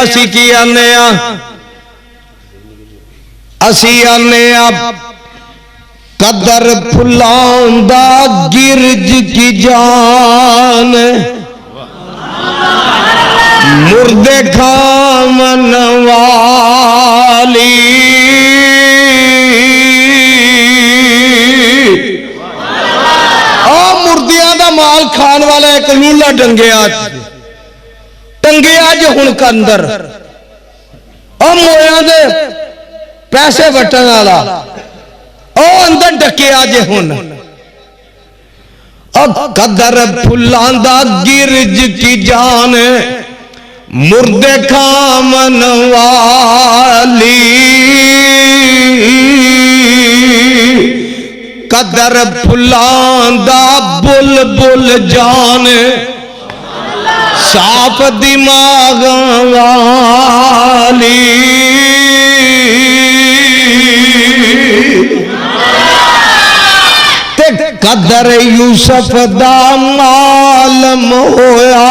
असी की आने असी आने कदर फुलांदा गिरज की जान मुर्दे खामन वाली मुर्दियां दा माल खान वाला एक लूला टंगिया टंगिया जो हुण कंदर मोया दे पैसे वटन वाला अंदर डकिया जे हुण कदर फुलांदा गिरज की जान मुर्दे खामन वाली कदर फुलांदा बुलबुल जान साफ दिमाग वाली कदर यूसुफ दा मालम होया